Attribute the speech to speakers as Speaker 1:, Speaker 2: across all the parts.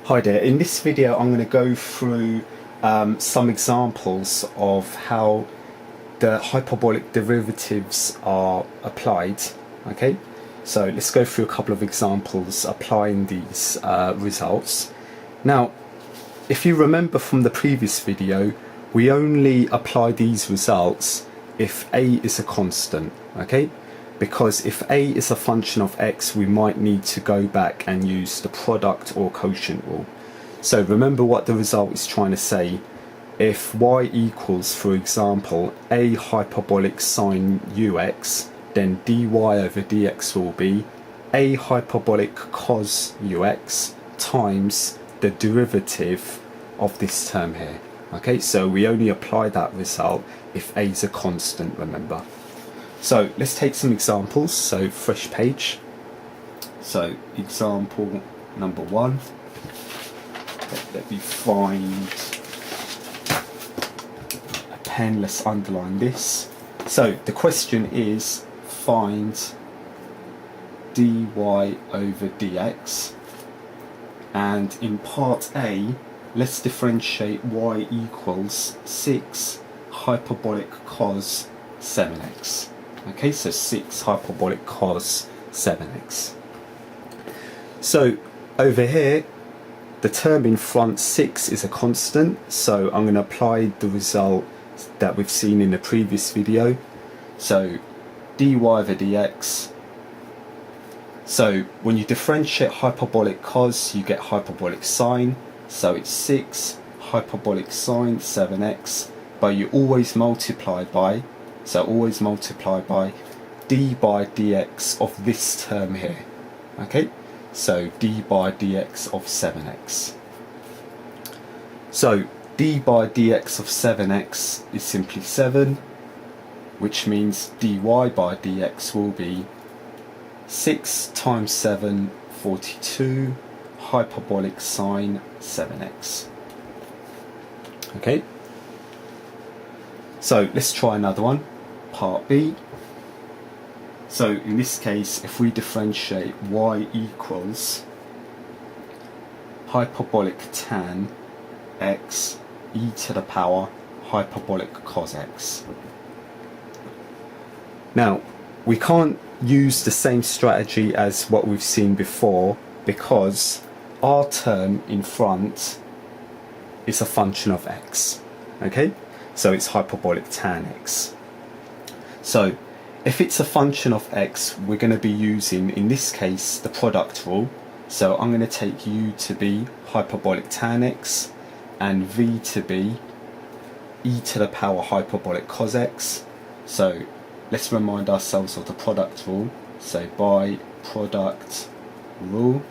Speaker 1: Hi there, in this video I'm going to go through some examples of how the hyperbolic derivatives are applied. Okay, so let's go through a couple of examples applying these results. Now, if you remember from the previous video, we only apply these results if a is a constant, okay? Because if a is a function of x, we might need to go back and use the product or quotient rule. So remember what the result is trying to say. If y equals, for example, a hyperbolic sine ux, then dy over dx will be a hyperbolic cos ux times the derivative of this term here. Okay, so we only apply that result if a is a constant, remember. So let's take some examples. So fresh page. So example number 1. Let me find a pen. Let's underline this. So the question is, find dy over dx, and in part A, let's differentiate y equals 6 hyperbolic cos 7x. Okay, so 6 hyperbolic cos 7x. So over here, the term in front 6 is a constant, so I'm going to apply the result that we've seen in the previous video. So dy over dx. So when you differentiate hyperbolic cos, you get hyperbolic sine. So it's 6 hyperbolic sine 7x, but you always multiply by, so always multiply by d by dx of this term here. Okay, so d by dx of 7x. So d by dx of 7x is simply 7, which means dy by dx will be 6 times 7, 42, hyperbolic sine 7x. Okay, so let's try another one, part B. So in this case, if we differentiate y equals hyperbolic tan x e to the power hyperbolic cos x. Now, we can't use the same strategy as what we've seen before, because our term in front is a function of x. Okay, so it's hyperbolic tan x. So if it's a function of x, we're going to be using, in this case, the product rule. So I'm going to take u to be hyperbolic tan x and v to be e to the power hyperbolic cos x. So let's remind ourselves of the product rule. So by product rule,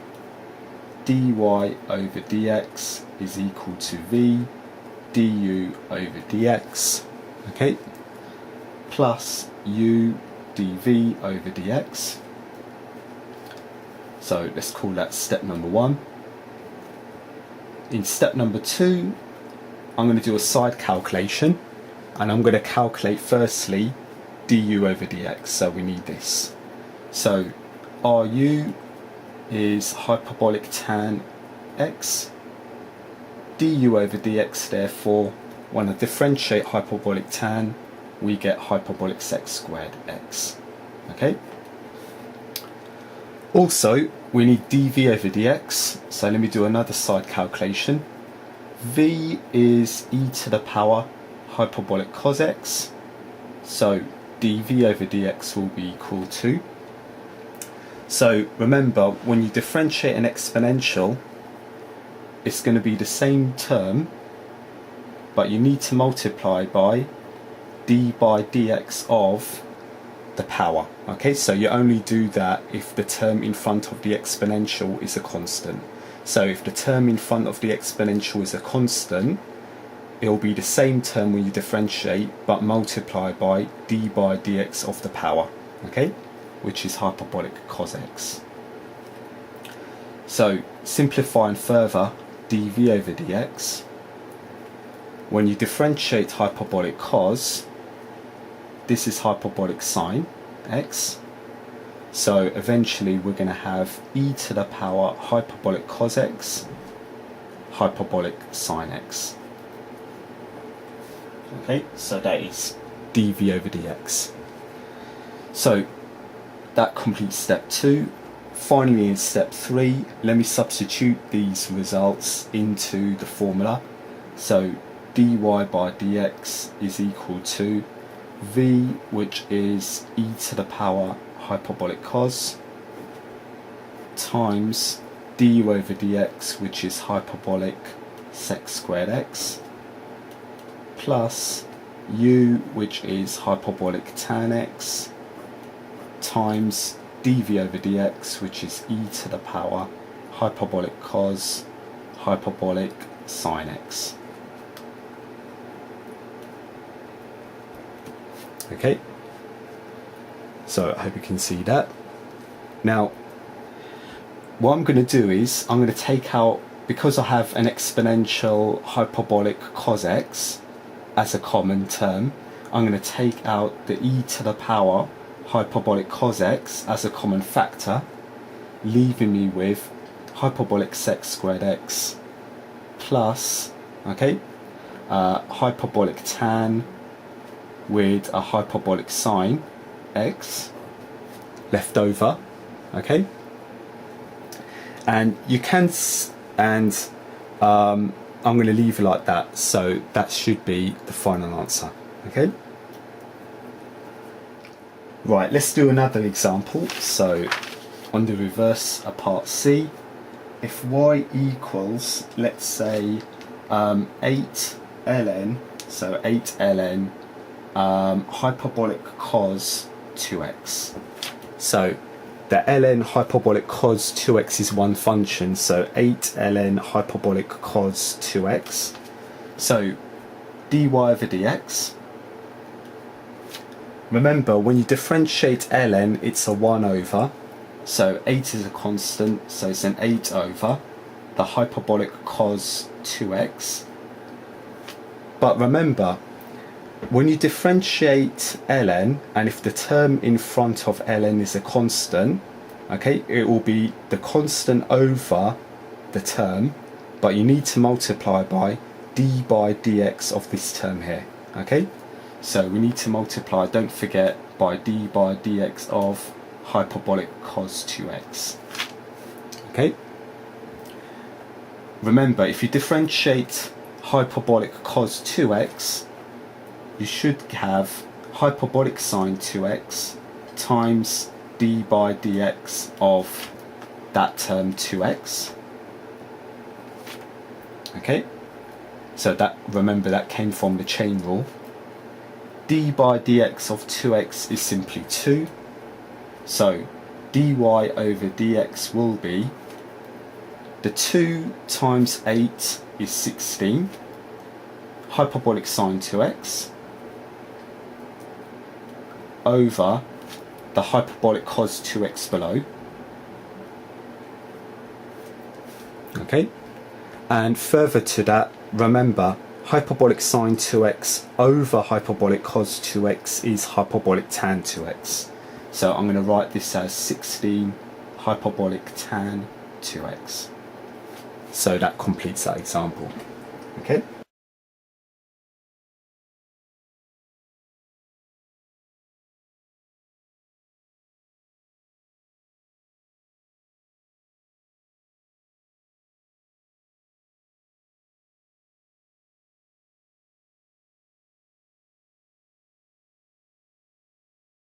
Speaker 1: dy over dx is equal to v du over dx, okay, plus u dv over dx. So let's call that step number 1. In step number 2, I'm going to do a side calculation, and I'm going to calculate firstly du over dx, so we need this. So ru is hyperbolic tan x, du over dx, therefore when I differentiate hyperbolic tan, we get hyperbolic sec squared x. Okay, also we need dv over dx, so let me do another side calculation. V is e to the power hyperbolic cos x, so dv over dx will be equal to, so remember, when you differentiate an exponential, it's going to be the same term, but you need to multiply by d by dx of the power. Okay, so you only do that if the term in front of the exponential is a constant. So if the term in front of the exponential is a constant, it will be the same term when you differentiate, but multiply by d by dx of the power, okay, which is hyperbolic cos x. So simplifying further, dv over dx, when you differentiate hyperbolic cos, this is hyperbolic sine x, so eventually we're going to have e to the power hyperbolic cos x hyperbolic sine x. Okay, so that is dv over dx. So that completes step 2. Finally, in step 3, let me substitute these results into the formula. So dy by dx is equal to v, which is e to the power hyperbolic cos, times du over dx, which is hyperbolic sec squared x, plus u, which is hyperbolic tan x, times dv over dx, which is e to the power hyperbolic cos hyperbolic sine x. Okay, so I hope you can see that. Now, what I'm going to do is I'm going to take out, because I have an exponential hyperbolic cos x as a common term, I'm going to take out the e to the power hyperbolic cos x as a common factor, leaving me with hyperbolic sec squared x plus, okay, hyperbolic tan with a hyperbolic sine x left over, okay, and you can I'm going to leave it like that, so that should be the final answer. Okay, right, let's do another example. So on the reverse of part C, if y equals, let's say 8 ln, so 8 ln hyperbolic cos 2x. So the ln hyperbolic cos 2x is one function, so 8 ln hyperbolic cos 2x. So dy over dx. Remember, when you differentiate ln, it's a 1 over. So 8 is a constant, so it's an 8 over the hyperbolic cos 2x. But remember, when you differentiate ln, and if the term in front of ln is a constant, okay, it will be the constant over the term, but you need to multiply by d by dx of this term here, okay? So we need to multiply, don't forget, by d by dx of hyperbolic cos 2x, okay? Remember, if you differentiate hyperbolic cos 2x, you should have hyperbolic sine 2x times d by dx of that term 2x. Okay, so that, remember, that came from the chain rule. D by dx of 2x is simply 2. So dy over dx will be, the 2 times 8 is 16, hyperbolic sine 2x, over the hyperbolic cos 2x below. Okay, and further to that, remember, hyperbolic sine 2x over hyperbolic cos 2x is hyperbolic tan 2x. So I'm going to write this as 16 hyperbolic tan 2x. So that completes that example. Okay.